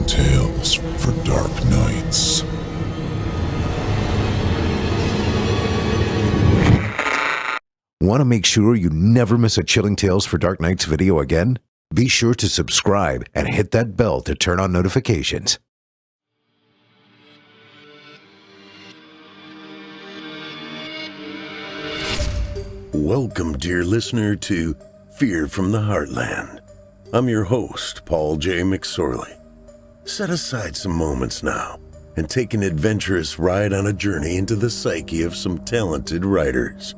tales for dark nights. Want to make sure you never miss a Chilling Tales for Dark Nights video again? Be sure to subscribe and hit that bell to turn on notifications. Welcome, dear listener, to Fear from the Heartland. I'm your host, Paul J. McSorley. Set aside some moments now and take an adventurous ride on a journey into the psyche of some talented writers.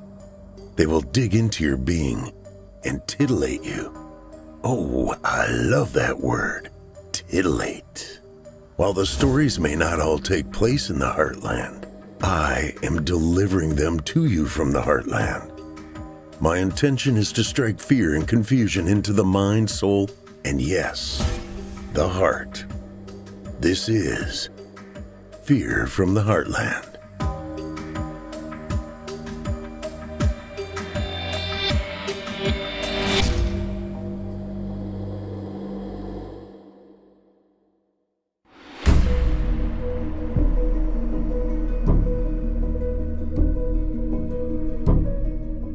They will dig into your being and titillate you. Oh, I love that word, titillate. While the stories may not all take place in the Heartland, I am delivering them to you from the Heartland. My intention is to strike fear and confusion into the mind, soul, and yes, the heart. This is Fear from the Heartland.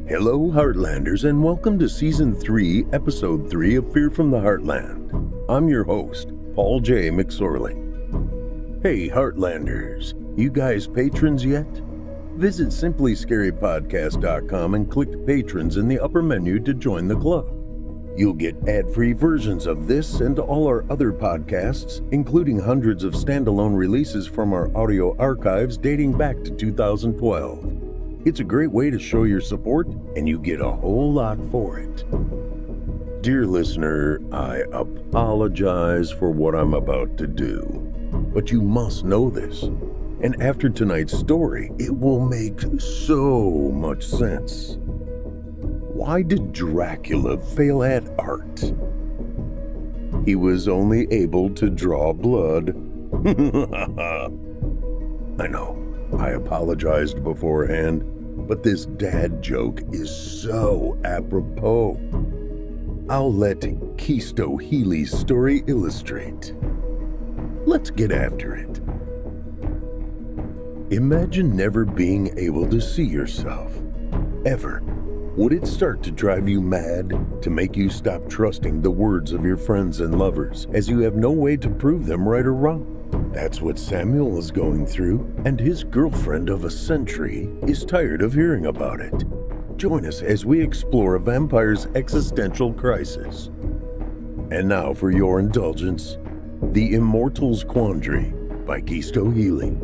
Hello, Heartlanders, and welcome to Season 3, Episode 3 of Fear from the Heartland. I'm your host, Paul J. McSorley. Hey, Heartlanders, you guys patrons yet? Visit simplyscarypodcast.com and click Patrons in the upper menu to join the club. You'll get ad-free versions of this and all our other podcasts, including hundreds of standalone releases from our audio archives dating back to 2012. It's a great way to show your support, and you get a whole lot for it. Dear listener, I apologize for what I'm about to do, but you must know this. And after tonight's story, it will make so much sense. Why did Dracula fail at art? He was only able to draw blood. I know, I apologized beforehand. But this dad joke is so apropos. I'll let Chisto Healy's story illustrate. Let's get after it. Imagine never being able to see yourself. Ever. Would it start to drive you mad? To make you stop trusting the words of your friends and lovers, as you have no way to prove them right or wrong? That's what Samuel is going through, and his girlfriend of a century is tired of hearing about it. Join us as we explore a vampire's existential crisis. And now for your indulgence, The Immortal's Quandary by Chisto Healy.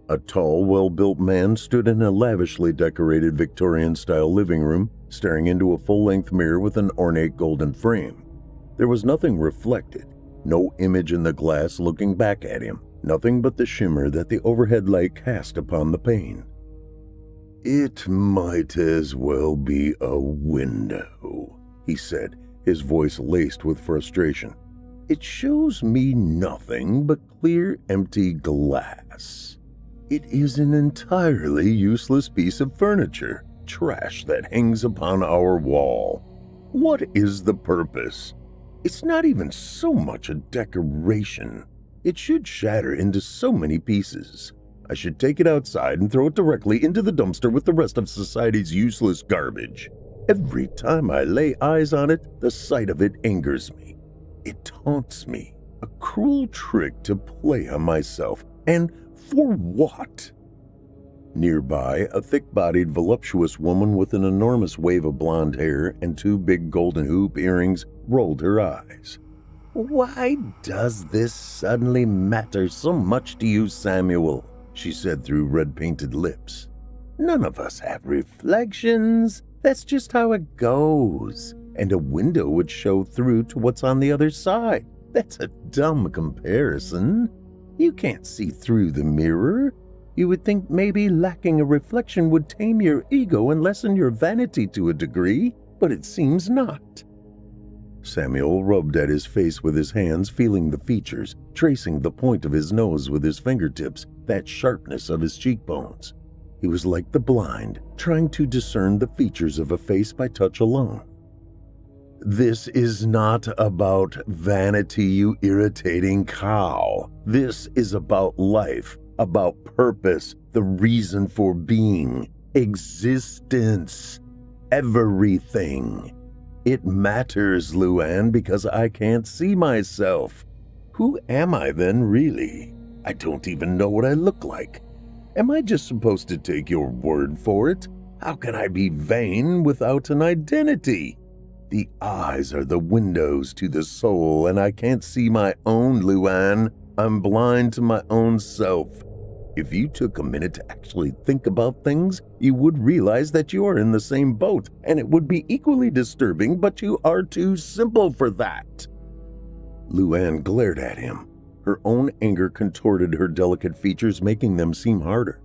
A tall, well-built man stood in a lavishly decorated Victorian-style living room, staring into a full-length mirror with an ornate golden frame. There was nothing reflected, no image in the glass looking back at him, nothing but the shimmer that the overhead light cast upon the pane. "It might as well be a window," he said, his voice laced with frustration. "It shows me nothing but clear, empty glass. It is an entirely useless piece of furniture, trash that hangs upon our wall. What is the purpose? It's not even so much a decoration. It should shatter into so many pieces. I should take it outside and throw it directly into the dumpster with the rest of society's useless garbage. Every time I lay eyes on it, the sight of it angers me. It taunts me, a cruel trick to play on myself, and for what?" Nearby, a thick-bodied, voluptuous woman with an enormous wave of blonde hair and two big golden hoop earrings rolled her eyes. "Why does this suddenly matter so much to you, Samuel?" she said through red-painted lips. "None of us have reflections. That's just how it goes. And a window would show through to what's on the other side. That's a dumb comparison. You can't see through the mirror. You would think maybe lacking a reflection would tame your ego and lessen your vanity to a degree, but it seems not." Samuel rubbed at his face with his hands, feeling the features, tracing the point of his nose with his fingertips, that sharpness of his cheekbones. He was like the blind, trying to discern the features of a face by touch alone. This is not about vanity, you irritating cow. This is about life, about purpose, the reason for being, existence, everything. It matters, Luann, because I can't see myself. Who am I then, really? I don't even know what I look like. Am I just supposed to take your word for it? How can I be vain without an identity? The eyes are the windows to the soul, and I can't see my own, Luann. I'm blind to my own self. If you took a minute to actually think about things, you would realize that you are in the same boat, and it would be equally disturbing, but you are too simple for that. Luann glared at him. Her own anger contorted her delicate features, making them seem harder.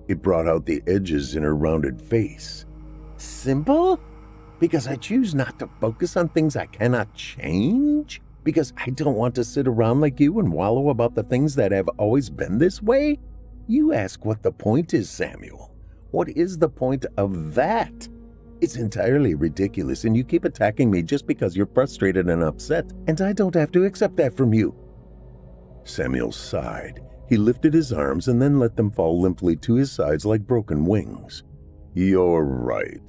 It brought out the edges in her rounded face. Simple? Because I choose not to focus on things I cannot change? Because I don't want to sit around like you and wallow about the things that have always been this way? You ask what the point is, Samuel. What is the point of that? It's entirely ridiculous, and you keep attacking me just because you're frustrated and upset, and I don't have to accept that from you. Samuel sighed. He lifted his arms and then let them fall limply to his sides like broken wings. You're right.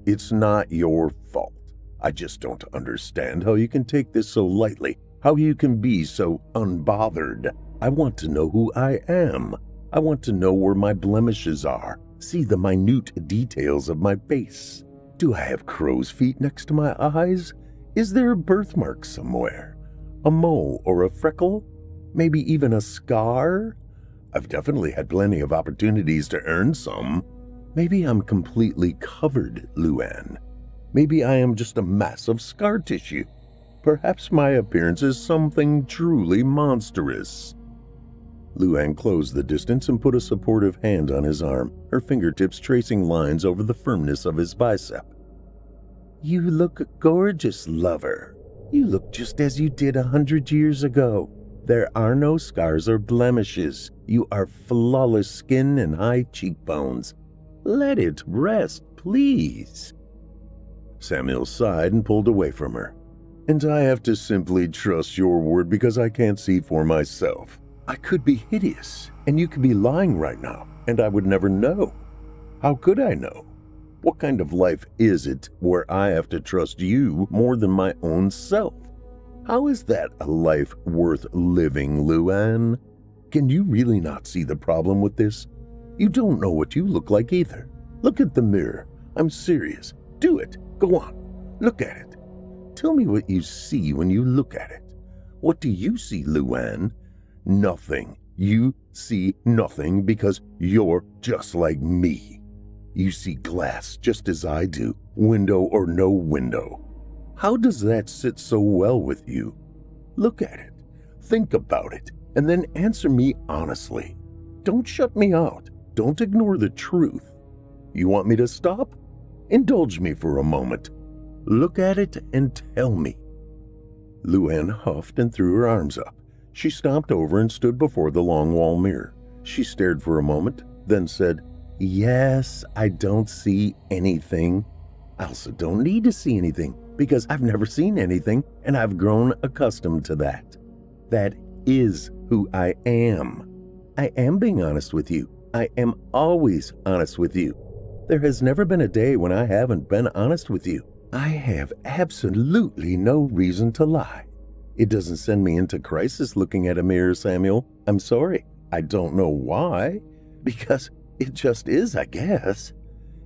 It's not your fault. I just don't understand how you can take this so lightly, how you can be so unbothered. I want to know who I am. I want to know where my blemishes are, see the minute details of my face. Do I have crow's feet next to my eyes? Is there a birthmark somewhere? A mole or a freckle? Maybe even a scar? I've definitely had plenty of opportunities to earn some. Maybe I'm completely covered, Luann. Maybe I am just a mass of scar tissue. Perhaps my appearance is something truly monstrous. Luann closed the distance and put a supportive hand on his arm, her fingertips tracing lines over the firmness of his bicep. You look gorgeous, lover. You look just as you did 100 years ago. There are no scars or blemishes. You are flawless skin and high cheekbones. Let it rest, please. Samuel sighed and pulled away from her. And I have to simply trust your word because I can't see for myself. I could be hideous, and you could be lying right now, and I would never know. How could I know? What kind of life is it where I have to trust you more than my own self? How is that a life worth living, Luann? Can you really not see the problem with this? You don't know what you look like either. Look at the mirror. I'm serious. Do it. Go on. Look at it. Tell me what you see when you look at it. What do you see, Luann? Nothing. You see nothing because you're just like me. You see glass just as I do, window or no window. How does that sit so well with you? Look at it. Think about it, and then answer me honestly. Don't shut me out. Don't ignore the truth. You want me to stop? Indulge me for a moment. Look at it and tell me. Luann huffed and threw her arms up. She stomped over and stood before the long wall mirror. She stared for a moment, then said, Yes, I don't see anything. I also don't need to see anything because I've never seen anything and I've grown accustomed to that. That is who I am. I am being honest with you. I am always honest with you. There has never been a day when I haven't been honest with you. I have absolutely no reason to lie. It doesn't send me into crisis looking at a mirror, Samuel. I'm sorry. I don't know why. Because it just is, I guess.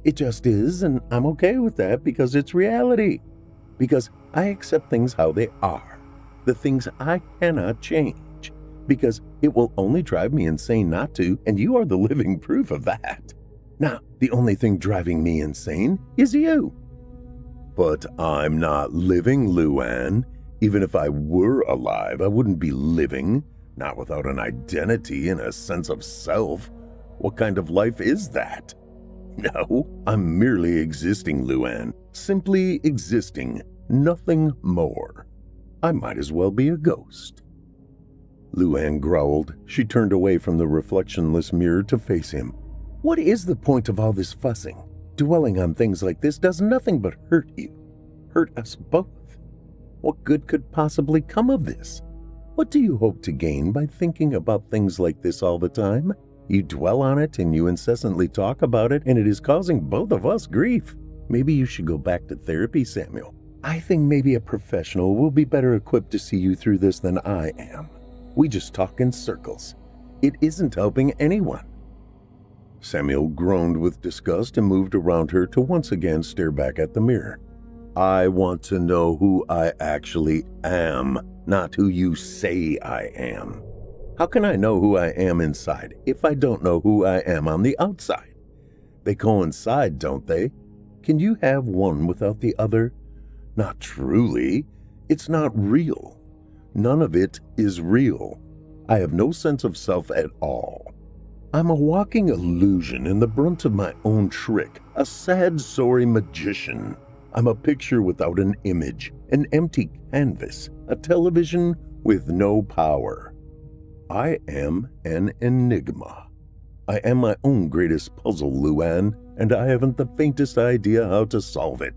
It just is, and I'm okay with that because it's reality. Because I accept things how they are. The things I cannot change. Because it will only drive me insane not to, and you are the living proof of that. Now, the only thing driving me insane is you. But I'm not living, Luann. Even if I were alive, I wouldn't be living, not without an identity and a sense of self. What kind of life is that? No, I'm merely existing, Luann. Simply existing. Nothing more. I might as well be a ghost. Luann growled. She turned away from the reflectionless mirror to face him. What is the point of all this fussing? Dwelling on things like this does nothing but hurt you. Hurt us both. What good could possibly come of this? What do you hope to gain by thinking about things like this all the time? You dwell on it and you incessantly talk about it, and it is causing both of us grief. Maybe you should go back to therapy, Samuel. I think maybe a professional will be better equipped to see you through this than I am. We just talk in circles. It isn't helping anyone. Samuel groaned with disgust and moved around her to once again stare back at the mirror. I want to know who I actually am, not who you say I am. How can I know who I am inside if I don't know who I am on the outside? They coincide, don't they? Can you have one without the other? Not truly. It's not real. None of it is real. I have no sense of self at all. I'm a walking illusion and the brunt of my own trick, a sad, sorry magician. I'm a picture without an image, an empty canvas, a television with no power. I am an enigma. I am my own greatest puzzle, Luann, and I haven't the faintest idea how to solve it.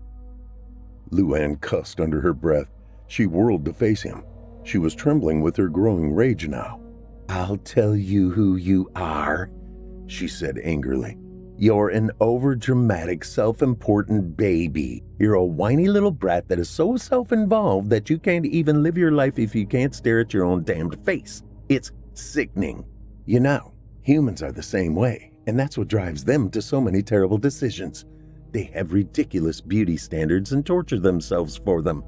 Luann cussed under her breath. She whirled to face him. She was trembling with her growing rage now. I'll tell you who you are, she said angrily. You're an overdramatic, self-important baby. You're a whiny little brat that is so self-involved that you can't even live your life if you can't stare at your own damned face. It's sickening. You know, humans are the same way, and that's what drives them to so many terrible decisions. They have ridiculous beauty standards and torture themselves for them.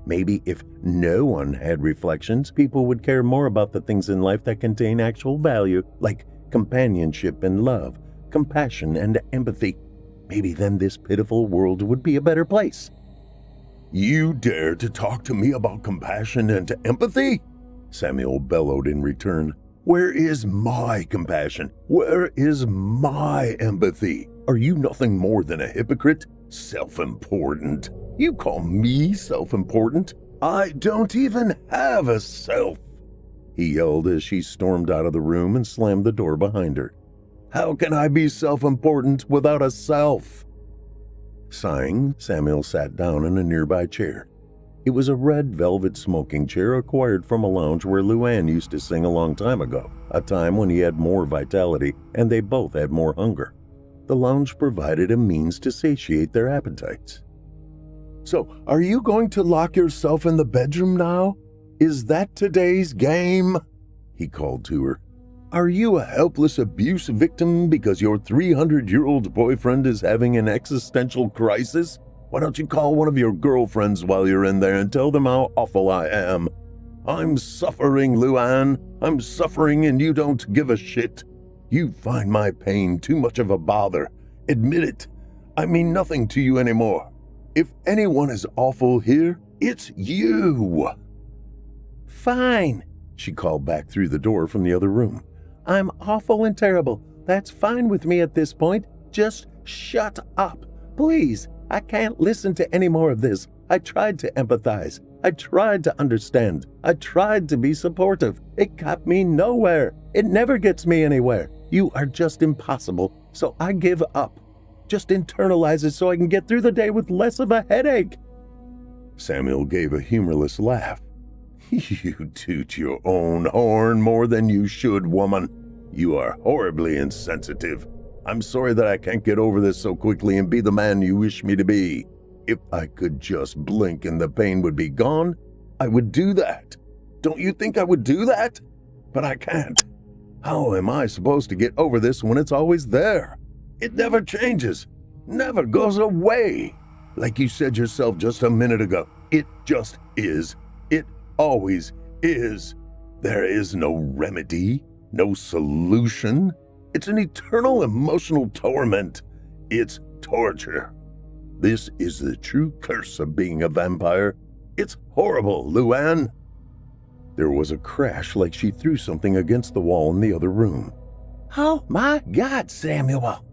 Maybe if no one had reflections, people would care more about the things in life that contain actual value, like companionship and love, compassion and empathy. Maybe then this pitiful world would be a better place. You dare to talk to me about compassion and empathy? Samuel bellowed in return. Where is my compassion? Where is my empathy? Are you nothing more than a hypocrite? Self-important. You call me self-important? I don't even have a self, he yelled as she stormed out of the room and slammed the door behind her. How can I be self-important without a self? Sighing, Samuel sat down in a nearby chair. It was a red velvet smoking chair acquired from a lounge where Luann used to sing a long time ago, a time when he had more vitality and they both had more hunger. The lounge provided a means to satiate their appetites. So, are you going to lock yourself in the bedroom now? Is that today's game? He called to her. Are you a helpless abuse victim because your 300-year-old boyfriend is having an existential crisis? Why don't you call one of your girlfriends while you're in there and tell them how awful I am? I'm suffering, Luann. I'm suffering and you don't give a shit. You find my pain too much of a bother. Admit it. I mean nothing to you anymore. If anyone is awful here, it's you. Fine, she called back through the door from the other room. I'm awful and terrible. That's fine with me at this point. Just shut up. Please, I can't listen to any more of this. I tried to empathize. I tried to understand. I tried to be supportive. It got me nowhere. It never gets me anywhere. You are just impossible, so I give up. Just internalize it so I can get through the day with less of a headache. Samuel gave a humorless laugh. You toot your own horn more than you should, woman. You are horribly insensitive. I'm sorry that I can't get over this so quickly and be the man you wish me to be. If I could just blink and the pain would be gone, I would do that. Don't you think I would do that? But I can't. How am I supposed to get over this when it's always there? It never changes, never goes away. Like you said yourself just a minute ago, it just is. It always is. There is no remedy, no solution. It's an eternal emotional torment. It's torture. This is the true curse of being a vampire. It's horrible, Luann. There was a crash like she threw something against the wall in the other room. Oh my God, Samuel.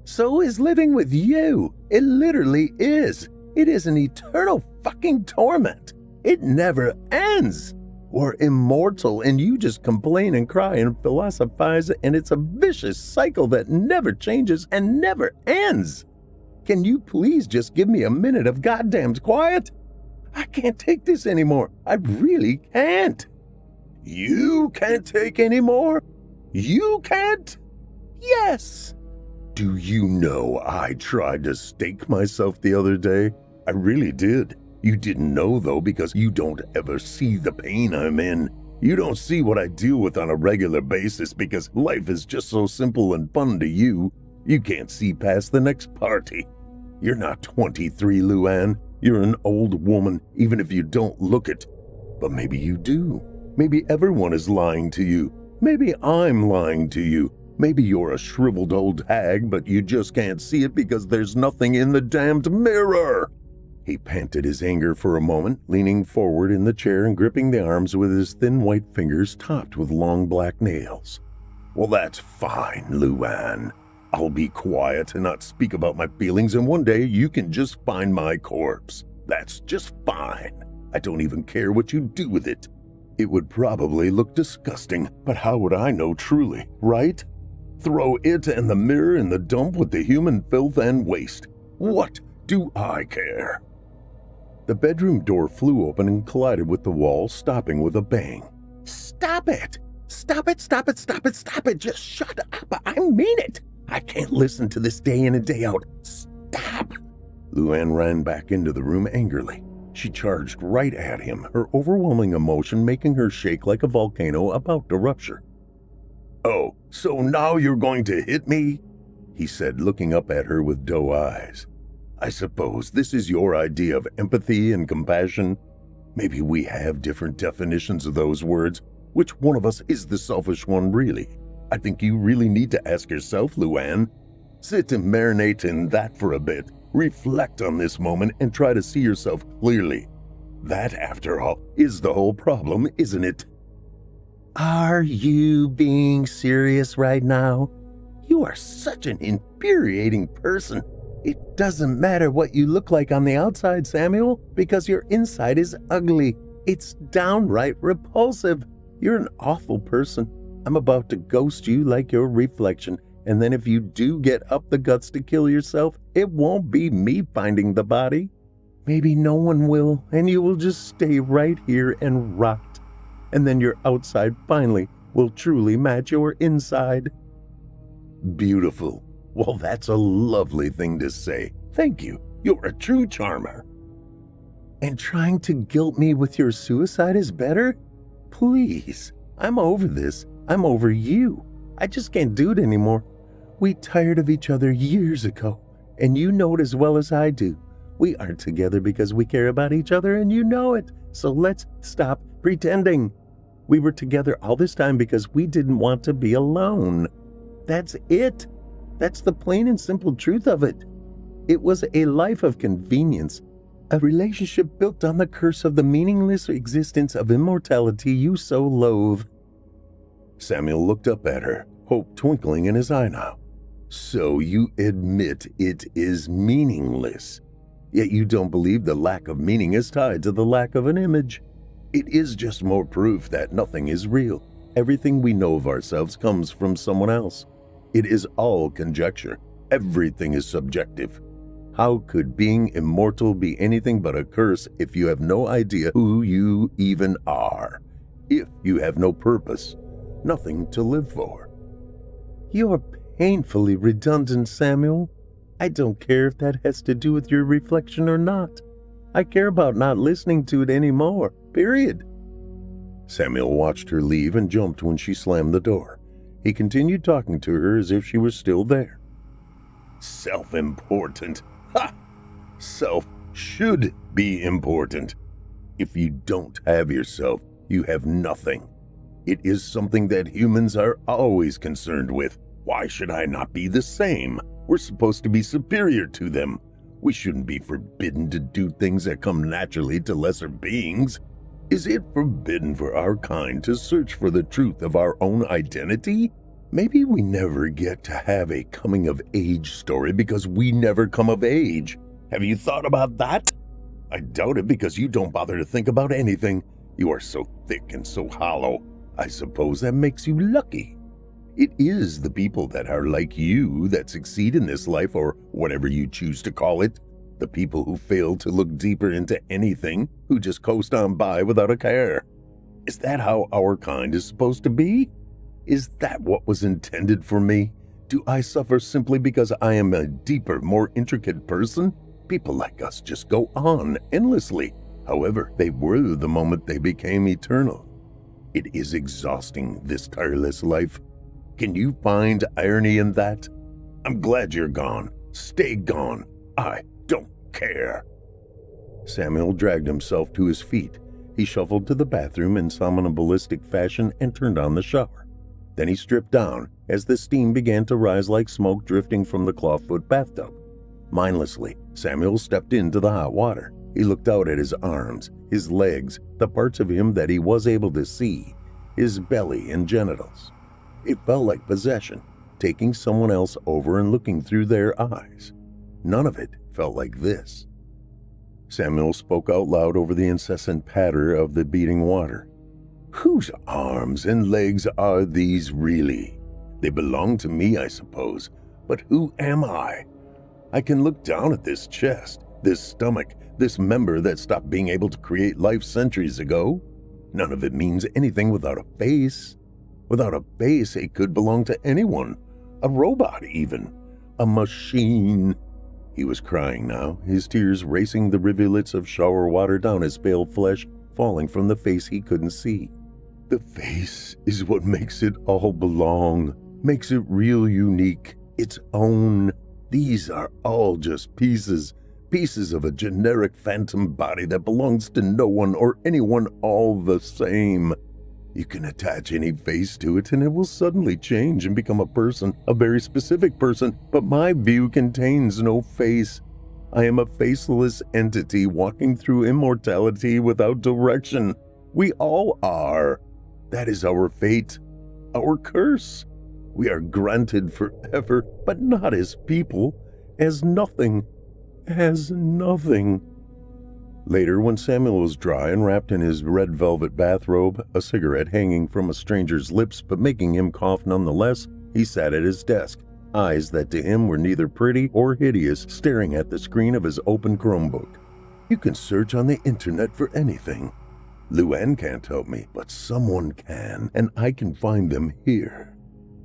So is living with you. It literally is. It is an eternal fucking torment. It never ends. We're immortal, and you just complain and cry and philosophize, and it's a vicious cycle that never changes and never ends. Can you please just give me a minute of goddamned quiet? I can't take this anymore. I really can't. You can't take anymore? You can't? Yes. Do you know I tried to stake myself the other day? I really did. You didn't know, though, because you don't ever see the pain I'm in. You don't see what I deal with on a regular basis because life is just so simple and fun to you. You can't see past the next party. You're not 23, Luann. You're an old woman, even if you don't look it. But maybe you do. Maybe everyone is lying to you. Maybe I'm lying to you. Maybe you're a shriveled old hag, but you just can't see it because there's nothing in the damned mirror. He panted his anger for a moment, leaning forward in the chair and gripping the arms with his thin white fingers topped with long black nails. Well, that's fine, Luann. I'll be quiet and not speak about my feelings, and one day you can just find my corpse. That's just fine. I don't even care what you do with it. It would probably look disgusting, but how would I know truly, right? Throw it and the mirror in the dump with the human filth and waste. What do I care? The bedroom door flew open and collided with the wall, stopping with a bang. Stop it! Stop it, stop it, stop it, stop it! Just shut up! I mean it! I can't listen to this day in and day out. Stop! Luann ran back into the room angrily. She charged right at him, her overwhelming emotion making her shake like a volcano about to rupture. Oh, so now you're going to hit me? He said, looking up at her with doe eyes. I suppose this is your idea of empathy and compassion. Maybe we have different definitions of those words. Which one of us is the selfish one, really? I think you really need to ask yourself, Luann. Sit and marinate in that for a bit. Reflect on this moment and try to see yourself clearly. That, after all, is the whole problem, isn't it? Are you being serious right now? You are such an infuriating person. It doesn't matter what you look like on the outside, Samuel, because your inside is ugly. It's downright repulsive. You're an awful person. I'm about to ghost you like your reflection, and then if you do get up the guts to kill yourself, it won't be me finding the body. Maybe no one will, and you will just stay right here and rot. And then your outside finally will truly match your inside. Beautiful. Well, that's a lovely thing to say. Thank you. You're a true charmer. And trying to guilt me with your suicide is better? Please. I'm over this. I'm over you. I just can't do it anymore. We tired of each other years ago, and you know it as well as I do. We aren't together because we care about each other, and you know it. So let's stop pretending. We were together all this time because we didn't want to be alone. That's it. That's the plain and simple truth of it. It was a life of convenience, a relationship built on the curse of the meaningless existence of immortality you so loathe. Samuel looked up at her, hope twinkling in his eye now. So you admit it is meaningless, yet you don't believe the lack of meaning is tied to the lack of an image. It is just more proof that nothing is real. Everything we know of ourselves comes from someone else. It is all conjecture. Everything is subjective. How could being immortal be anything but a curse if you have no idea who you even are? If you have no purpose, nothing to live for. You're painfully redundant, Samuel. I don't care if that has to do with your reflection or not. I care about not listening to it anymore, period. Samuel watched her leave and jumped when she slammed the door. He continued talking to her as if she was still there. Self-important. Ha! Self should be important. If you don't have yourself, you have nothing. It is something that humans are always concerned with. Why should I not be the same? We're supposed to be superior to them. We shouldn't be forbidden to do things that come naturally to lesser beings. Is it forbidden for our kind to search for the truth of our own identity? Maybe we never get to have a coming-of-age story because we never come of age. Have you thought about that? I doubt it because you don't bother to think about anything. You are so thick and so hollow. I suppose that makes you lucky. It is the people that are like you that succeed in this life, or whatever you choose to call it. The people who fail to look deeper into anything, who just coast on by without a care. Is that how our kind is supposed to be? Is that what was intended for me? Do I suffer simply because I am a deeper, more intricate person? People like us just go on endlessly. However, they were the moment they became eternal. It is exhausting, this tireless life. Can you find irony in that? I'm glad you're gone. Stay gone. I don't care. Samuel dragged himself to his feet. He shuffled to the bathroom in somnambulistic fashion and turned on the shower. Then he stripped down as the steam began to rise like smoke drifting from the clawfoot bathtub. Mindlessly, Samuel stepped into the hot water. He looked out at his arms, his legs, the parts of him that he was able to see, his belly and genitals. It felt like possession, taking someone else over and looking through their eyes. None of it felt like this. Samuel spoke out loud over the incessant patter of the beating water. Whose arms and legs are these really? They belong to me, I suppose, but who am I? I can look down at this chest, this stomach, this member that stopped being able to create life centuries ago. None of it means anything without a face. Without a face, it could belong to anyone, a robot even, a machine. He was crying now, his tears racing the rivulets of shower water down his pale flesh, falling from the face he couldn't see. The face is what makes it all belong, makes it real unique, its own. These are all just pieces of a generic phantom body that belongs to no one or anyone all the same. You can attach any face to it and it will suddenly change and become a person, a very specific person, but my view contains no face. I am a faceless entity walking through immortality without direction. We all are. That is our fate, our curse. We are granted forever, but not as people, as nothing, as nothing. Later, when Samuel was dry and wrapped in his red velvet bathrobe, a cigarette hanging from a stranger's lips but making him cough nonetheless, he sat at his desk, eyes that to him were neither pretty or hideous, staring at the screen of his open Chromebook. You can search on the internet for anything. Luann can't help me, but someone can, and I can find them here.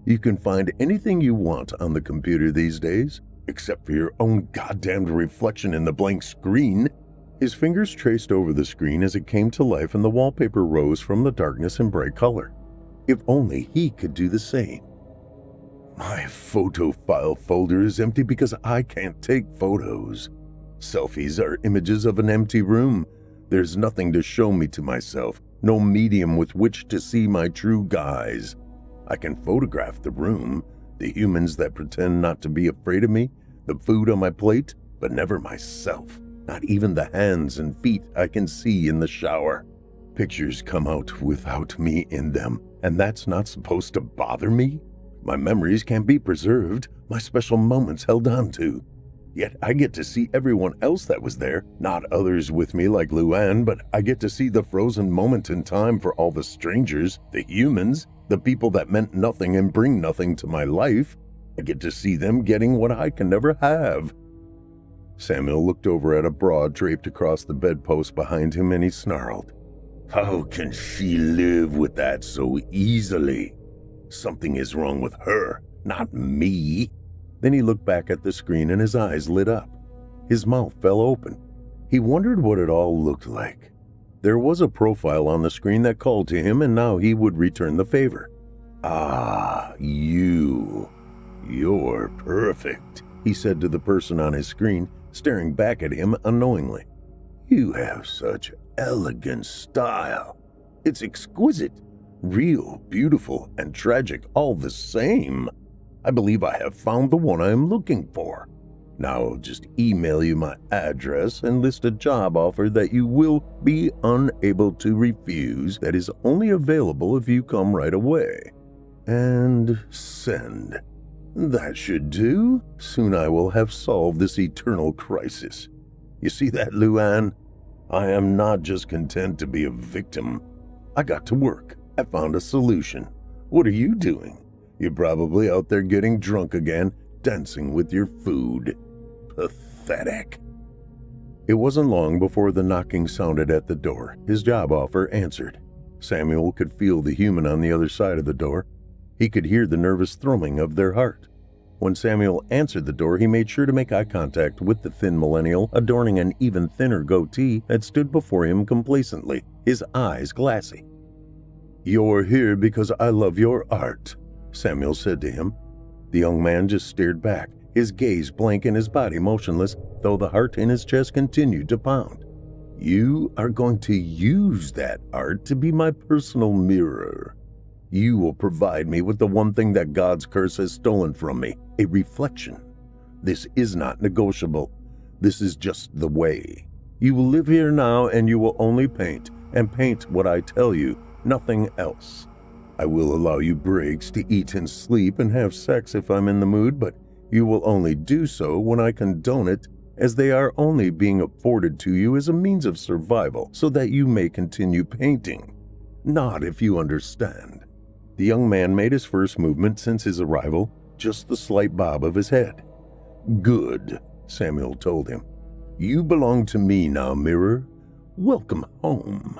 You can find anything you want on the computer these days, except for your own goddamned reflection in the blank screen. His fingers traced over the screen as it came to life and the wallpaper rose from the darkness in bright color. If only he could do the same. My photo file folder is empty because I can't take photos. Selfies are images of an empty room. There's nothing to show me to myself, no medium with which to see my true guise. I can photograph the room, the humans that pretend not to be afraid of me, the food on my plate, but never myself. Not even the hands and feet I can see in the shower. Pictures come out without me in them, and that's not supposed to bother me? My memories can't be preserved, my special moments held on to. Yet I get to see everyone else that was there, not others with me like Luann, but I get to see the frozen moment in time for all the strangers, the humans, the people that meant nothing and bring nothing to my life. I get to see them getting what I can never have. Samuel looked over at a bra draped across the bedpost behind him and he snarled, How can she live with that so easily? Something is wrong with her, not me. Then he looked back at the screen and his eyes lit up. His mouth fell open. He wondered what it all looked like. There was a profile on the screen that called to him, and now he would return the favor. Ah, you're perfect, he said to the person on his screen, staring back at him unknowingly. You have such elegant style. It's exquisite, real, beautiful, and tragic all the same. I believe I have found the one I am looking for. Now I'll just email you my address and list a job offer that you will be unable to refuse that is only available if you come right away. And send. That should do. Soon I will have solved this eternal crisis. You see that, Luann? I am not just content to be a victim. I got to work. I found a solution. What are you doing? You're probably out there getting drunk again, dancing with your food. Pathetic. It wasn't long before the knocking sounded at the door. His job offer answered. Samuel could feel the human on the other side of the door. He could hear the nervous thrumming of their heart. When Samuel answered the door, he made sure to make eye contact with the thin millennial adorning an even thinner goatee that stood before him complacently, his eyes glassy. "You're here because I love your art," Samuel said to him. The young man just stared back, his gaze blank and his body motionless, though the heart in his chest continued to pound. "You are going to use that art to be my personal mirror. You will provide me with the one thing that God's curse has stolen from me, a reflection. This is not negotiable. This is just the way. You will live here now and you will only paint, and paint what I tell you, nothing else. I will allow you breaks to eat and sleep and have sex if I'm in the mood, but you will only do so when I condone it, as they are only being afforded to you as a means of survival so that you may continue painting. Not if you understand." The young man made his first movement since his arrival, just the slight bob of his head. "Good," Samuel told him. "You belong to me now, mirror. Welcome home."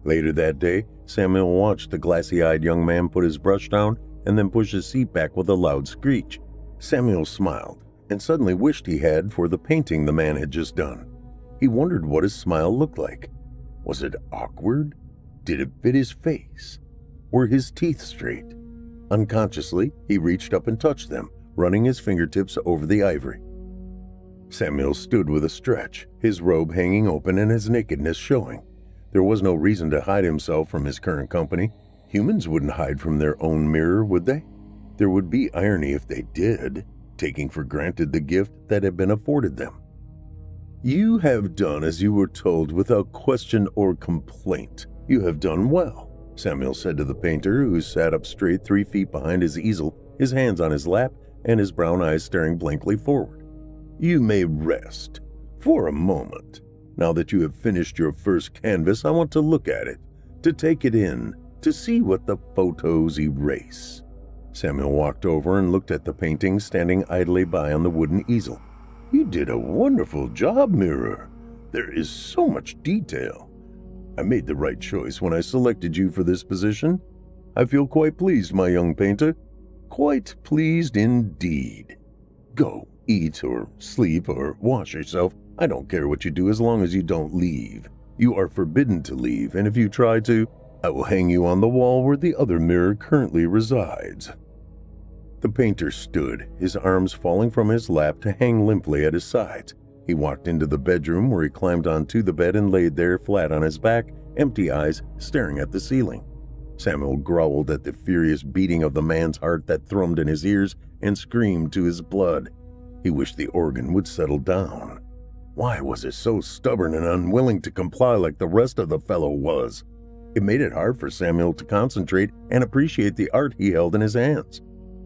Later that day, Samuel watched the glassy-eyed young man put his brush down and then push his seat back with a loud screech. Samuel smiled and suddenly wished he had for the painting the man had just done. He wondered what his smile looked like. Was it awkward? Did it fit his face? Were his teeth straight? Unconsciously, he reached up and touched them, running his fingertips over the ivory. Samuel stood with a stretch, his robe hanging open and his nakedness showing. There was no reason to hide himself from his current company. Humans wouldn't hide from their own mirror, would they? There would be irony if they did, taking for granted the gift that had been afforded them. "You have done as you were told without question or complaint. You have done well," Samuel said to the painter, who sat up straight 3 feet behind his easel, his hands on his lap and his brown eyes staring blankly forward. "You may rest for a moment. Now that you have finished your first canvas, I want to look at it, to take it in, to see what the photos erase." Samuel walked over and looked at the painting standing idly by on the wooden easel. "You did a wonderful job, mirror. There is so much detail. I made the right choice when I selected you for this position. I feel quite pleased, my young painter. Quite pleased indeed. Go, eat or sleep or wash yourself. I don't care what you do as long as you don't leave. You are forbidden to leave, and if you try to, I will hang you on the wall where the other mirror currently resides." The painter stood, his arms falling from his lap to hang limply at his sides. He walked into the bedroom where he climbed onto the bed and laid there flat on his back, empty eyes staring at the ceiling. Samuel growled at the furious beating of the man's heart that thrummed in his ears and screamed to his blood. He wished the organ would settle down. Why was it so stubborn and unwilling to comply like the rest of the fellow was? It made it hard for Samuel to concentrate and appreciate the art he held in his hands.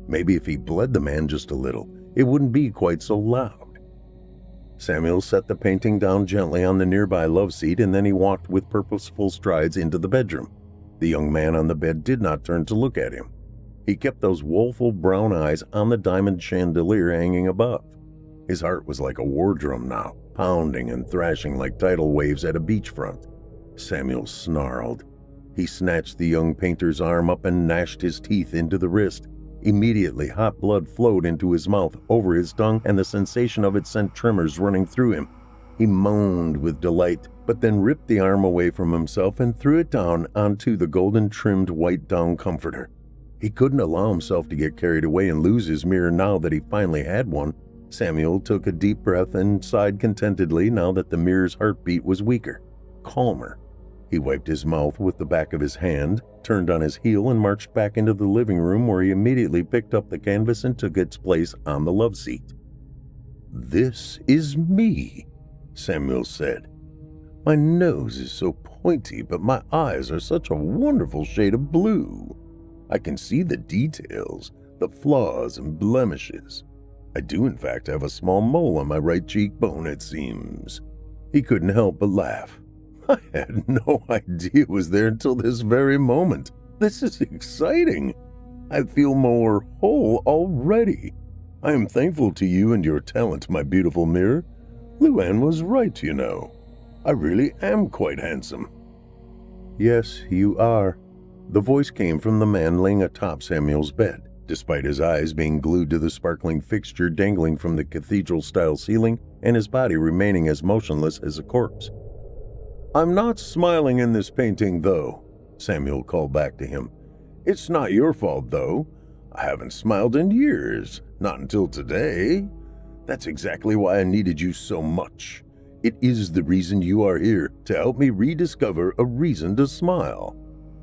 Maybe if he bled the man just a little, it wouldn't be quite so loud. Samuel set the painting down gently on the nearby love seat, and then he walked with purposeful strides into the bedroom. The young man on the bed did not turn to look at him. He kept those woeful brown eyes on the diamond chandelier hanging above. His heart was like a war drum now, pounding and thrashing like tidal waves at a beachfront. Samuel snarled. He snatched the young painter's arm up and gnashed his teeth into the wrist. Immediately, hot blood flowed into his mouth, over his tongue, and the sensation of it sent tremors running through him. He moaned with delight, but then ripped the arm away from himself and threw it down onto the golden-trimmed white down comforter. He couldn't allow himself to get carried away and lose his mirror now that he finally had one. Samuel took a deep breath and sighed contentedly now that the mirror's heartbeat was weaker, calmer. He wiped his mouth with the back of his hand, turned on his heel, and marched back into the living room where he immediately picked up the canvas and took its place on the love seat. "This is me," Samuel said. "My nose is so pointy, but my eyes are such a wonderful shade of blue. I can see the details, the flaws and blemishes. I do in fact have a small mole on my right cheekbone, it seems." He couldn't help but laugh. "I had no idea it was there until this very moment. This is exciting. I feel more whole already. I am thankful to you and your talent, my beautiful mirror. Luann was right, you know. I really am quite handsome." "Yes, you are." The voice came from the man laying atop Samuel's bed, despite his eyes being glued to the sparkling fixture dangling from the cathedral-style ceiling and his body remaining as motionless as a corpse. "I'm not smiling in this painting, though," Samuel called back to him. "It's not your fault, though. I haven't smiled in years, not until today. That's exactly why I needed you so much. It is the reason you are here, to help me rediscover a reason to smile.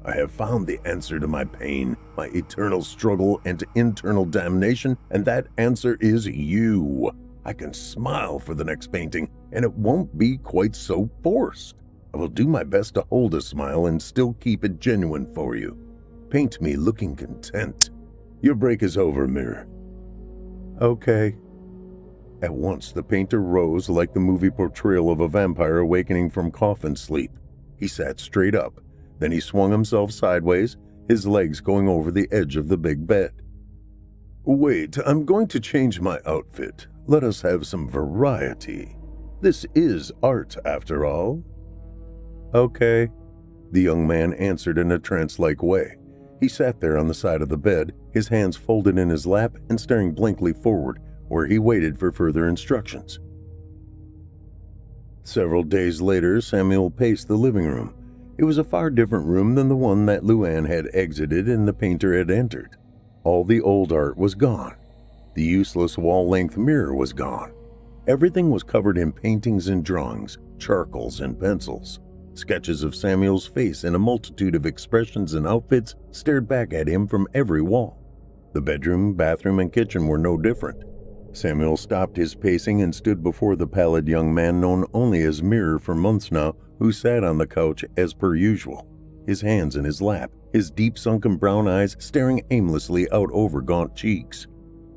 I have found the answer to my pain, my eternal struggle and internal damnation, and that answer is you. I can smile for the next painting, and it won't be quite so forced. I will do my best to hold a smile and still keep it genuine for you. Paint me looking content. Your break is over, mirror." "Okay." At once, the painter rose like the movie portrayal of a vampire awakening from coffin sleep. He sat straight up. Then he swung himself sideways, his legs going over the edge of the big bed. "Wait, I'm going to change my outfit. Let us have some variety. This is art, after all." "Okay," the young man answered in a trance-like way. He sat there on the side of the bed, his hands folded in his lap and staring blankly forward, where he waited for further instructions. Several days later, Samuel paced the living room. It was a far different room than the one that Luann had exited and the painter had entered. All the old art was gone. The useless wall-length mirror was gone. Everything was covered in paintings and drawings, charcoals and pencils. Sketches of Samuel's face in a multitude of expressions and outfits stared back at him from every wall. The bedroom, bathroom, and kitchen were no different. Samuel stopped his pacing and stood before the pallid young man known only as Mirror for months now, who sat on the couch as per usual, his hands in his lap, his deep sunken brown eyes staring aimlessly out over gaunt cheeks.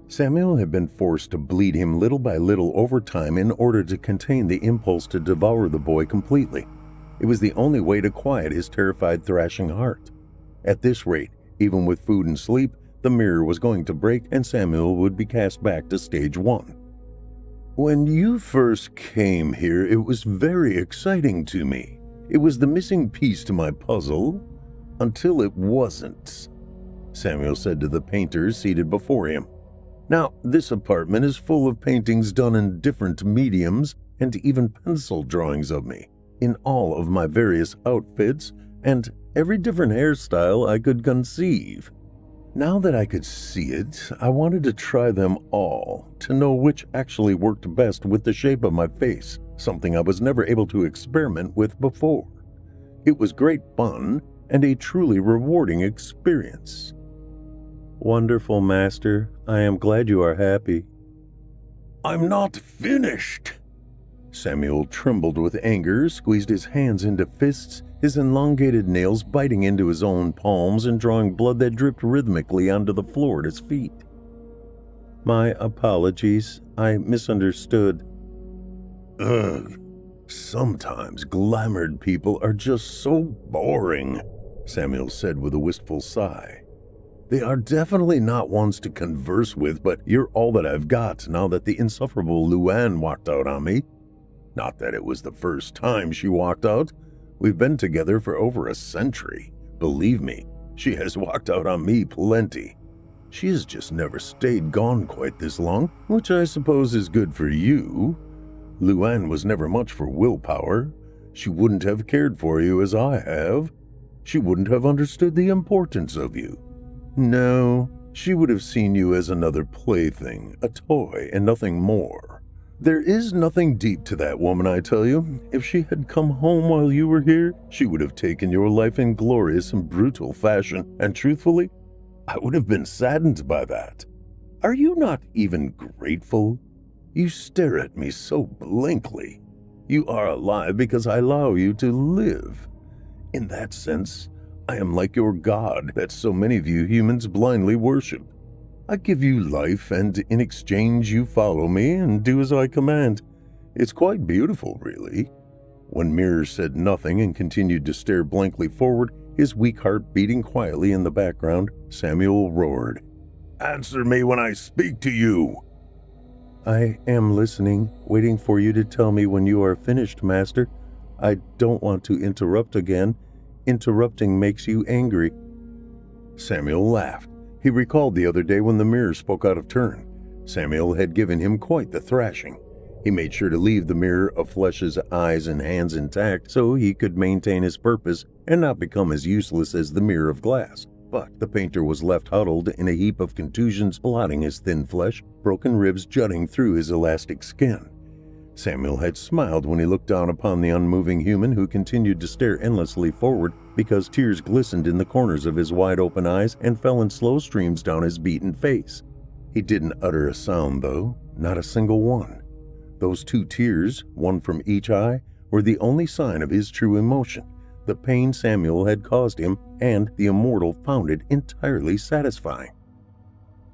Samuel had been forced to bleed him little by little over time in order to contain the impulse to devour the boy completely. It was the only way to quiet his terrified, thrashing heart. At this rate, even with food and sleep, the mirror was going to break and Samuel would be cast back to stage 1. "When you first came here, it was very exciting to me. It was the missing piece to my puzzle, until it wasn't," Samuel said to the painter seated before him. "Now, this apartment is full of paintings done in different mediums and even pencil drawings of me, in all of my various outfits and every different hairstyle I could conceive. Now that I could see it, I wanted to try them all, to know which actually worked best with the shape of my face, something I was never able to experiment with before. It was great fun and a truly rewarding experience." "Wonderful, Master. I am glad you are happy." "I'm not finished." Samuel trembled with anger, squeezed his hands into fists, his elongated nails biting into his own palms and drawing blood that dripped rhythmically onto the floor at his feet. "My apologies. I misunderstood." "Ugh. Sometimes glamoured people are just so boring," Samuel said with a wistful sigh. "They are definitely not ones to converse with, but you're all that I've got now that the insufferable Luann walked out on me. Not that it was the first time she walked out. We've been together for over a century. Believe me, she has walked out on me plenty. She has just never stayed gone quite this long, which I suppose is good for you. Luann was never much for willpower. She wouldn't have cared for you as I have. She wouldn't have understood the importance of you. No, she would have seen you as another plaything, a toy, and nothing more. There is nothing deep to that woman, I tell you. If she had come home while you were here, she would have taken your life in glorious and brutal fashion, and truthfully, I would have been saddened by that. Are you not even grateful? You stare at me so blankly. You are alive because I allow you to live. In that sense, I am like your god that so many of you humans blindly worship. I give you life, and in exchange you follow me and do as I command. It's quite beautiful, really." When Mirror said nothing and continued to stare blankly forward, his weak heart beating quietly in the background, Samuel roared, "Answer me when I speak to you!" "I am listening, waiting for you to tell me when you are finished, Master. I don't want to interrupt again. Interrupting makes you angry." Samuel laughed. He recalled the other day when the mirror spoke out of turn. Samuel had given him quite the thrashing. He made sure to leave the mirror of flesh's eyes and hands intact so he could maintain his purpose and not become as useless as the mirror of glass. But the painter was left huddled in a heap of contusions blotting his thin flesh, broken ribs jutting through his elastic skin. Samuel had smiled when he looked down upon the unmoving human who continued to stare endlessly forward because tears glistened in the corners of his wide-open eyes and fell in slow streams down his beaten face. He didn't utter a sound, though, not a single one. Those 2 tears, one from each eye, were the only sign of his true emotion, the pain Samuel had caused him, and the Immortal found it entirely satisfying.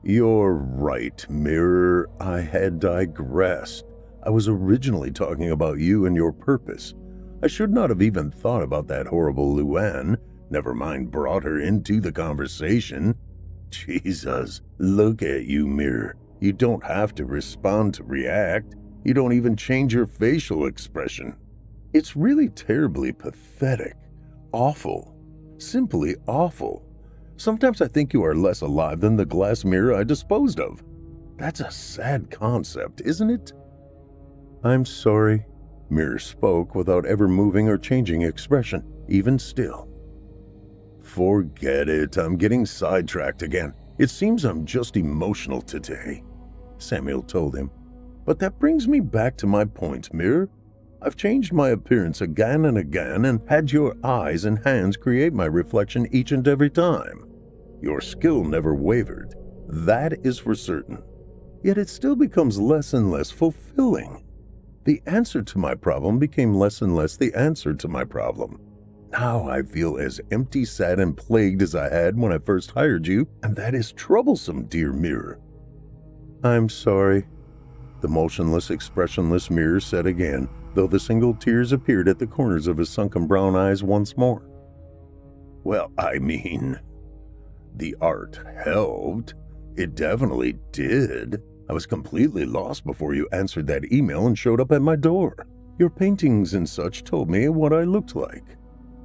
"You're right, Mirror. I had digressed. I was originally talking about you and your purpose. I should not have even thought about that horrible Luann, never mind brought her into the conversation. Jesus, look at you, Mirror. You don't have to respond to react. You don't even change your facial expression. It's really terribly pathetic. Awful. Simply awful. Sometimes I think you are less alive than the glass mirror I disposed of. That's a sad concept, isn't it?" "I'm sorry." Mirror spoke without ever moving or changing expression, even still. "Forget it. I'm getting sidetracked again. It seems I'm just emotional today," Samuel told him. "But that brings me back to my point, Mirror. I've changed my appearance again and again and had your eyes and hands create my reflection each and every time. Your skill never wavered. That is for certain. Yet it still becomes less and less fulfilling. The answer to my problem became less and less the answer to my problem. Now I feel as empty, sad, and plagued as I had when I first hired you, and that is troublesome, dear Mirror." "I'm sorry," the motionless, expressionless Mirror said again, though the single tears appeared at the corners of his sunken brown eyes once more. "Well, I mean, the art helped. It definitely did. I was completely lost before you answered that email and showed up at my door. Your paintings and such told me what I looked like.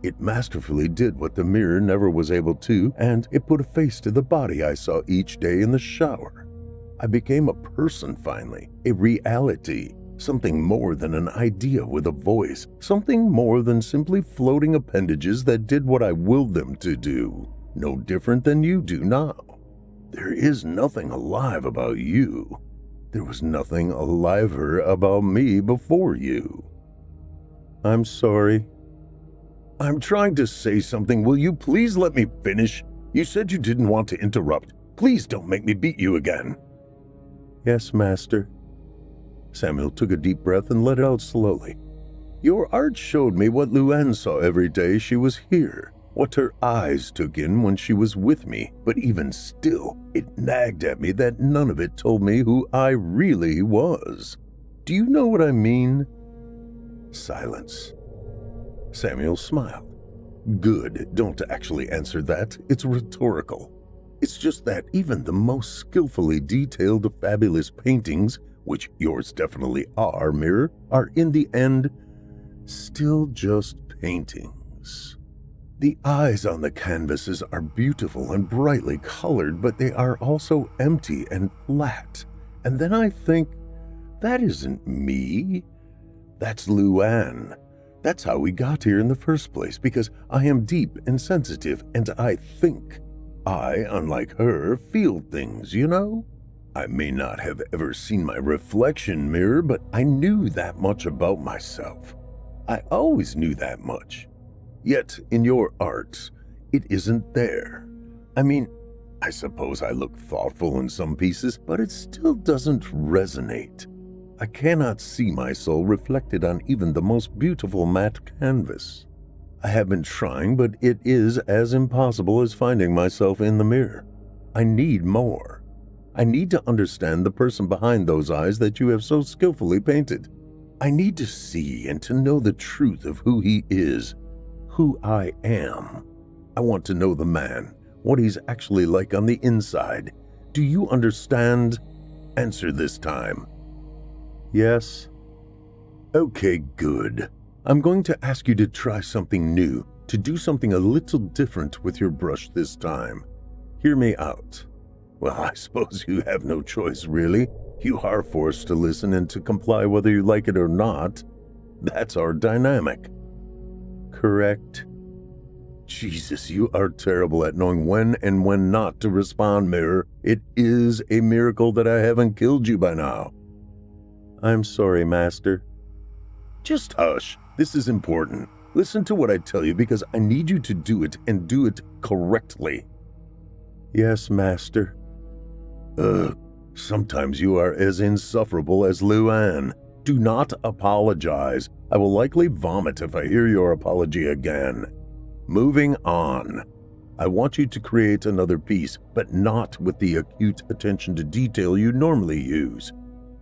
It masterfully did what the mirror never was able to, and it put a face to the body I saw each day in the shower. I became a person finally, a reality, something more than an idea with a voice, something more than simply floating appendages that did what I willed them to do, no different than you do now. There is nothing alive about you. There was nothing aliver about me before you." "I'm sorry." "I'm trying to say something. Will you please let me finish? You said you didn't want to interrupt. Please don't make me beat you again." "Yes, Master." Samuel took a deep breath and let it out slowly. "Your art showed me what Luann saw every day she was here, what her eyes took in when she was with me, but even still, it nagged at me that none of it told me who I really was. Do you know what I mean?" Silence. Samuel smiled. "Good, don't actually answer that. It's rhetorical. It's just that even the most skillfully detailed of fabulous paintings, which yours definitely are, Mirror, are in the end still just paintings. The eyes on the canvases are beautiful and brightly colored, but they are also empty and flat. And then I think, that isn't me. That's Luann. That's how we got here in the first place, because I am deep and sensitive, and I think. I, unlike her, feel things, you know? I may not have ever seen my reflection, Mirror, but I knew that much about myself. I always knew that much. Yet, in your art, it isn't there. I mean, I suppose I look thoughtful in some pieces, but it still doesn't resonate. I cannot see my soul reflected on even the most beautiful matte canvas. I have been trying, but it is as impossible as finding myself in the mirror. I need more. I need to understand the person behind those eyes that you have so skillfully painted. I need to see and to know the truth of who he is, who I am. I want to know the man, what he's actually like on the inside. Do you understand? Answer this time. Yes. Okay, good. I'm going to ask you to try something new, to do something a little different with your brush this time. Hear me out. Well, I suppose you have no choice, really. You are forced to listen and to comply whether you like it or not. That's our dynamic. Correct. Jesus, you are terrible at knowing when and when not to respond, Mirror. It is a miracle that I haven't killed you by now. I'm sorry, Master. Just hush. This is important. Listen to what I tell you because I need you to do it and do it correctly. Yes, Master. Sometimes you are as insufferable as Luann. Do not apologize. I will likely vomit if I hear your apology again. Moving on. I want you to create another piece, but not with the acute attention to detail you normally use.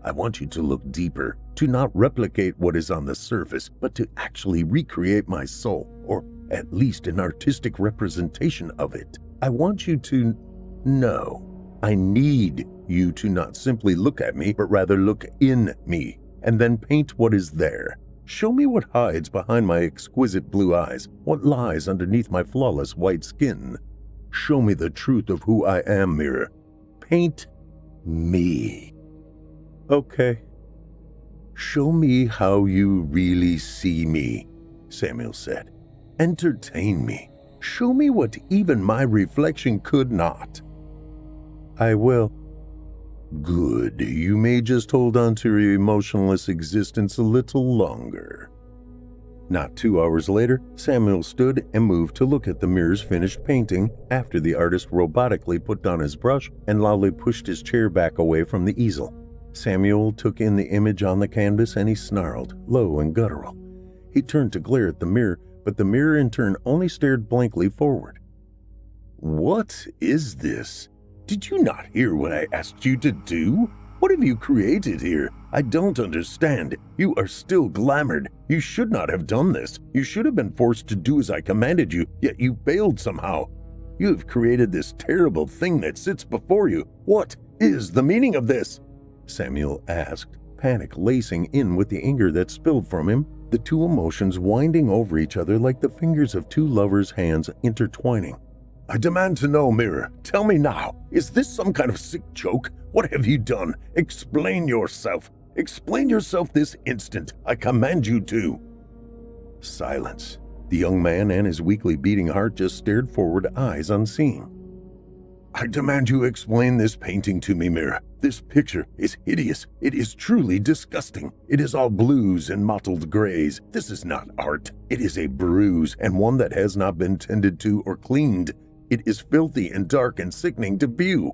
I want you to look deeper, to not replicate what is on the surface, but to actually recreate my soul, or at least an artistic representation of it. I want you to know. I need you to not simply look at me, but rather look in me, and then paint what is there. Show me what hides behind my exquisite blue eyes, what lies underneath my flawless white skin. Show me the truth of who I am, Mirror. Paint me. Okay. Show me how you really see me, Samuel said. Entertain me. Show me what even my reflection could not. I will. Good. You may just hold on to your emotionless existence a little longer. Not 2 hours later, Samuel stood and moved to look at the mirror's finished painting after the artist robotically put down his brush and loudly pushed his chair back away from the easel. Samuel took in the image on the canvas and he snarled, low and guttural. He turned to glare at the mirror, but the mirror in turn only stared blankly forward. What is this? Did you not hear what I asked you to do? What have you created here? I don't understand. You are still glamored. You should not have done this. You should have been forced to do as I commanded you, yet you failed somehow. You have created this terrible thing that sits before you. What is the meaning of this? Samuel asked, panic lacing in with the anger that spilled from him, the two emotions winding over each other like the fingers of two lovers' hands intertwining. I demand to know, Mirror. Tell me now. Is this some kind of sick joke? What have you done? Explain yourself. Explain yourself this instant. I command you to. Silence. The young man and his weakly beating heart just stared forward, eyes unseeing. I demand you explain this painting to me, Mirror. This picture is hideous. It is truly disgusting. It is all blues and mottled grays. This is not art. It is a bruise, and one that has not been tended to or cleaned. It is filthy and dark and sickening to view.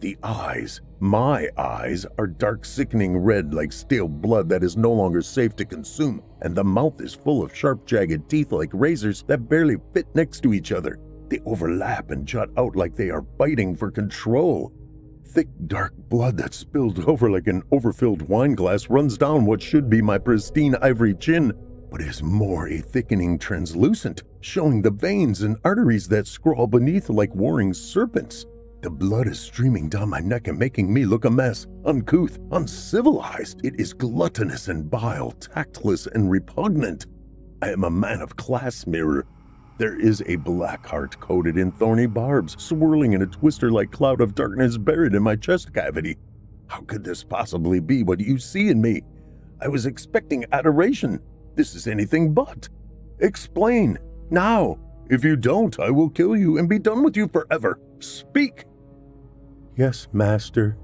The eyes, my eyes, are dark, sickening red like stale blood that is no longer safe to consume, and the mouth is full of sharp, jagged teeth like razors that barely fit next to each other. They overlap and jut out like they are biting for control. Thick, dark blood that spilled over like an overfilled wine glass runs down what should be my pristine ivory chin, but is more a thickening translucent, showing the veins and arteries that scrawl beneath like warring serpents. The blood is streaming down my neck and making me look a mess, uncouth, uncivilized. It is gluttonous and vile, tactless and repugnant. I am a man of class, Mirror. There is a black heart coated in thorny barbs, swirling in a twister-like cloud of darkness buried in my chest cavity. How could this possibly be what you see in me? I was expecting adoration. This is anything but. Explain, now. If you don't, I will kill you and be done with you forever. Speak. Yes, Master,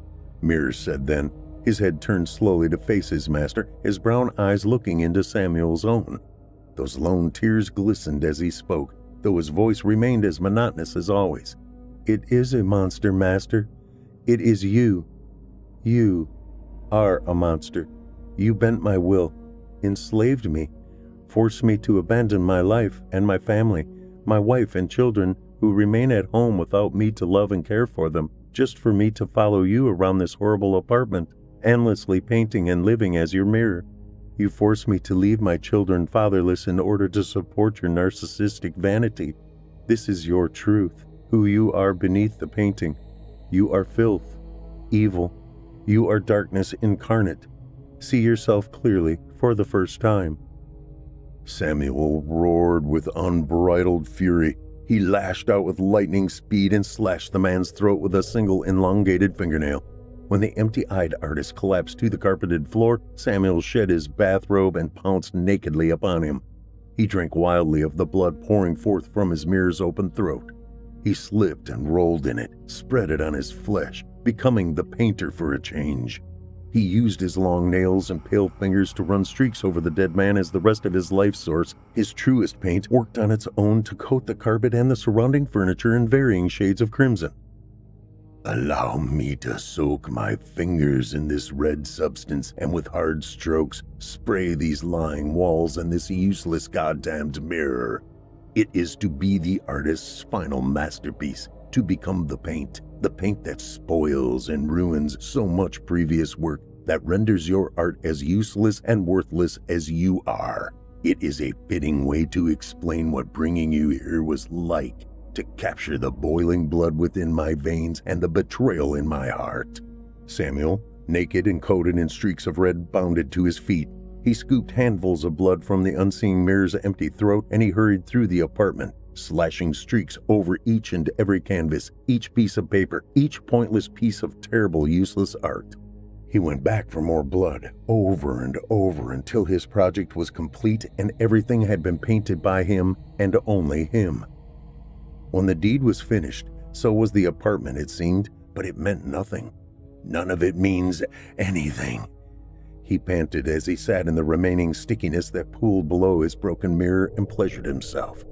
Mirror said then, his head turned slowly to face his master, his brown eyes looking into Samuel's own. Those lone tears glistened as he spoke, though his voice remained as monotonous as always. It is a monster, Master. It is you. You are a monster. You bent my will, enslaved me, forced me to abandon my life and my family, my wife and children who remain at home without me to love and care for them. just for me to follow you around this horrible apartment, endlessly painting and living as your mirror. You force me to leave my children fatherless in order to support your narcissistic vanity. This is your truth, who you are beneath the painting. You are filth, evil. You are darkness incarnate. See yourself clearly for the first time." Samuel roared with unbridled fury. He lashed out with lightning speed and slashed the man's throat with a single elongated fingernail. When the empty-eyed artist collapsed to the carpeted floor, Samuel shed his bathrobe and pounced nakedly upon him. He drank wildly of the blood pouring forth from his mirror's open throat. He slipped and rolled in it, spread it on his flesh, becoming the painter for a change. He used his long nails and pale fingers to run streaks over the dead man as the rest of his life source, his truest paint, worked on its own to coat the carpet and the surrounding furniture in varying shades of crimson. "Allow me to soak my fingers in this red substance and with hard strokes spray these lying walls and this useless goddamned mirror. It is to be the artist's final masterpiece, to become the paint that spoils and ruins so much previous work, that renders your art as useless and worthless as you are. It is a fitting way to explain what bringing you here was like, to capture the boiling blood within my veins and the betrayal in my heart." Samuel, naked and coated in streaks of red, bounded to his feet. He scooped handfuls of blood from the unseeing mirror's empty throat, and he hurried through the apartment, slashing streaks over each and every canvas, each piece of paper, each pointless piece of terrible, useless art. He went back for more blood, over and over, until his project was complete and everything had been painted by him and only him. When the deed was finished, so was the apartment, it seemed, but it meant nothing. "None of it means anything," he panted as he sat in the remaining stickiness that pooled below his broken mirror and pleasured himself.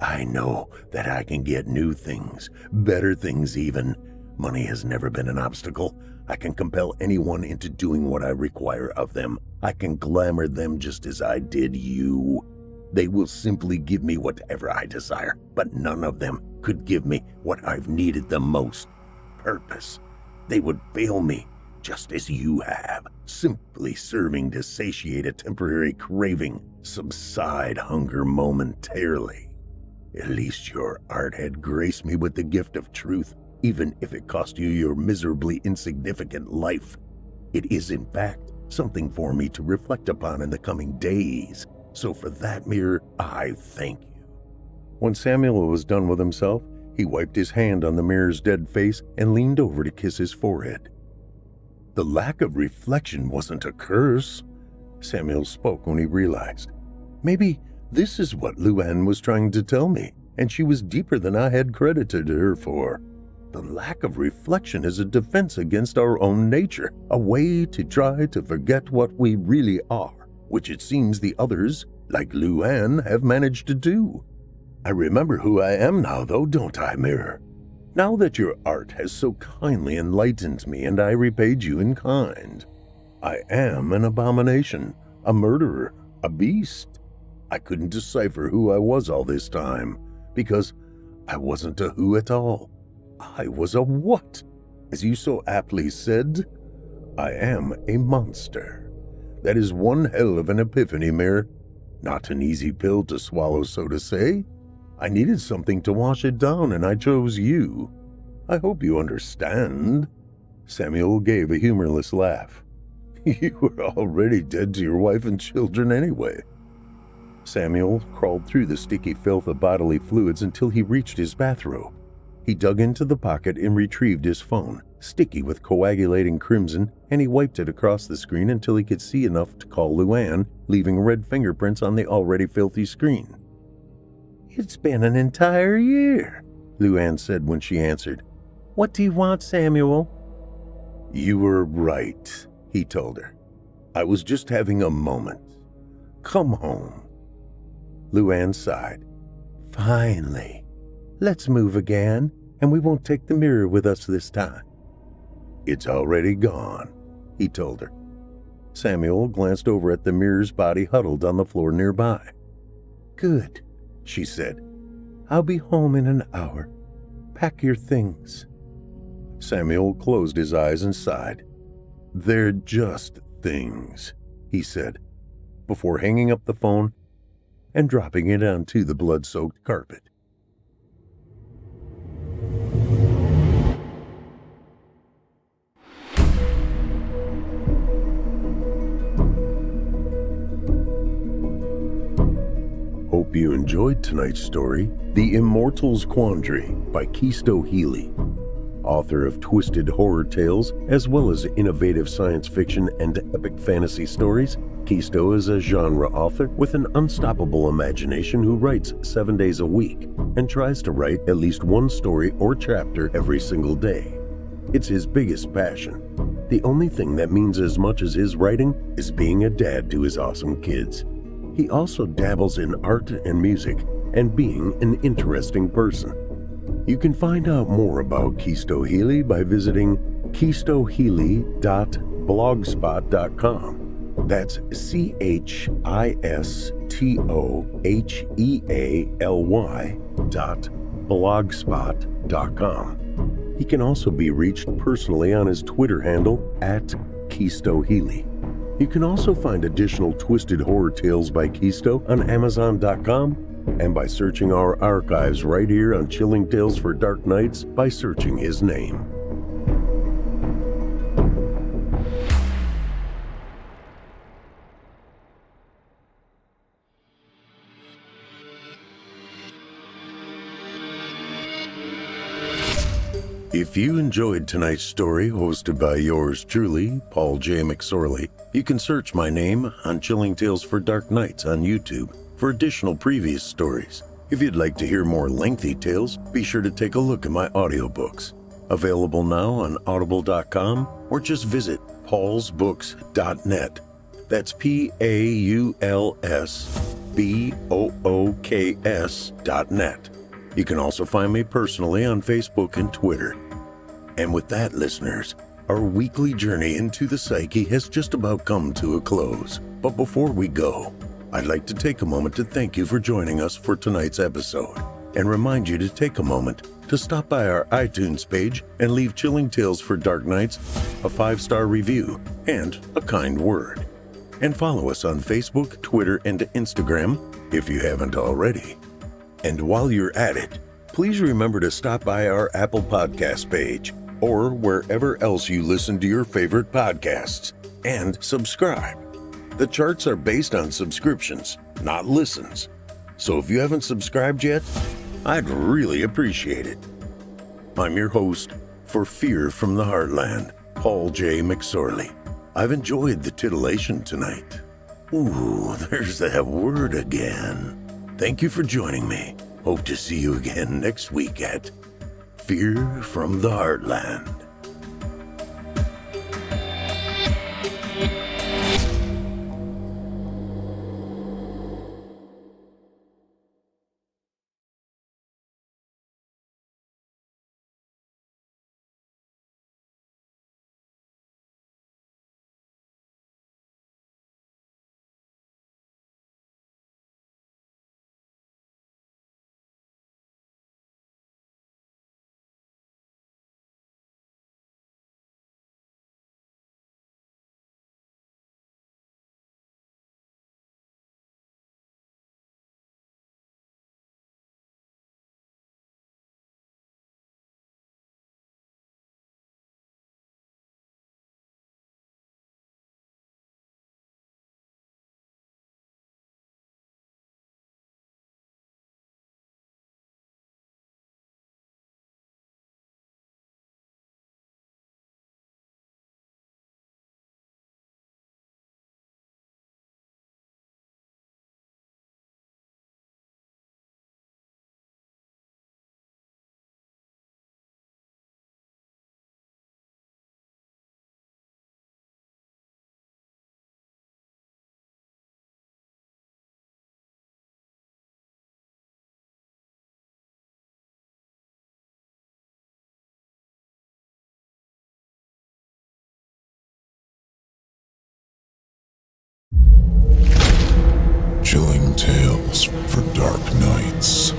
"I know that I can get new things, better things even. Money has never been an obstacle. I can compel anyone into doing what I require of them. I can glamour them just as I did you. They will simply give me whatever I desire, but none of them could give me what I've needed the most: purpose. They would fail me, just as you have, simply serving to satiate a temporary craving, subside hunger momentarily. At least your art had graced me with the gift of truth, even if it cost you your miserably insignificant life. It is, in fact, something for me to reflect upon in the coming days. So for that mirror, I thank you." When Samuel was done with himself, he wiped his hand on the mirror's dead face and leaned over to kiss his forehead. "The lack of reflection wasn't a curse," Samuel spoke when he realized. "Maybe this is what Luann was trying to tell me, and she was deeper than I had credited her for. The lack of reflection is a defense against our own nature, a way to try to forget what we really are, which it seems the others, like Luann, have managed to do. I remember who I am now, though, don't I, Mirror? Now that your art has so kindly enlightened me and I repaid you in kind. I am an abomination, a murderer, a beast. I couldn't decipher who I was all this time, because I wasn't a who at all. I was a what? As you so aptly said, I am a monster. That is one hell of an epiphany, Mirror. Not an easy pill to swallow, so to say. I needed something to wash it down, and I chose you. I hope you understand." Samuel gave a humorless laugh. "You were already dead to your wife and children anyway." Samuel crawled through the sticky filth of bodily fluids until he reached his bathrobe. He dug into the pocket and retrieved his phone, sticky with coagulating crimson, and he wiped it across the screen until he could see enough to call Luann, leaving red fingerprints on the already filthy screen. "It's been an entire year," Luann said when she answered. "What do you want, Samuel?" "You were right," he told her. "I was just having a moment. Come home." Luann sighed. "Finally. Let's move again, and we won't take the mirror with us this time." "It's already gone," he told her. Samuel glanced over at the mirror's body huddled on the floor nearby. "Good," she said. "I'll be home in an hour. Pack your things." Samuel closed his eyes and sighed. "They're just things," he said, before hanging up the phone and dropping it onto the blood-soaked carpet. Hope you enjoyed tonight's story, The Immortals Quandary by Chisto Healy. Author of twisted horror tales, as well as innovative science fiction and epic fantasy stories, Chisto is a genre author with an unstoppable imagination who writes 7 days a week and tries to write at least one story or chapter every single day. It's his biggest passion. The only thing that means as much as his writing is being a dad to his awesome kids. He also dabbles in art and music and being an interesting person. You can find out more about Chisto Healy by visiting chistohealy.blogspot.com. That's chistohealy.blogspot.com. He can also be reached personally on his Twitter handle @ChistoHealy. You can also find additional twisted horror tales by Chisto on Amazon.com and by searching our archives right here on Chilling Tales for Dark Nights by searching his name. If you enjoyed tonight's story, hosted by yours truly, Paul J. McSorley, you can search my name on Chilling Tales for Dark Nights on YouTube for additional previous stories. If you'd like to hear more lengthy tales, be sure to take a look at my audiobooks. Available now on audible.com or just visit paulsbooks.net. That's PAULSBOOKS.net. You can also find me personally on Facebook and Twitter. And with that, listeners, our weekly journey into the psyche has just about come to a close. But before we go, I'd like to take a moment to thank you for joining us for tonight's episode and remind you to take a moment to stop by our iTunes page and leave Chilling Tales for Dark Nights a 5-star review and a kind word. And follow us on Facebook, Twitter, and Instagram if you haven't already. And while you're at it, please remember to stop by our Apple Podcast page or wherever else you listen to your favorite podcasts and subscribe. The charts are based on subscriptions, not listens. So if you haven't subscribed yet, I'd really appreciate it. I'm your host for Fear from the Heartland, Paul J. McSorley. I've enjoyed the titillation tonight. Ooh, there's that word again. Thank you for joining me. Hope to see you again next week at Fear from the Heartland. Chilling Tales for Dark Nights.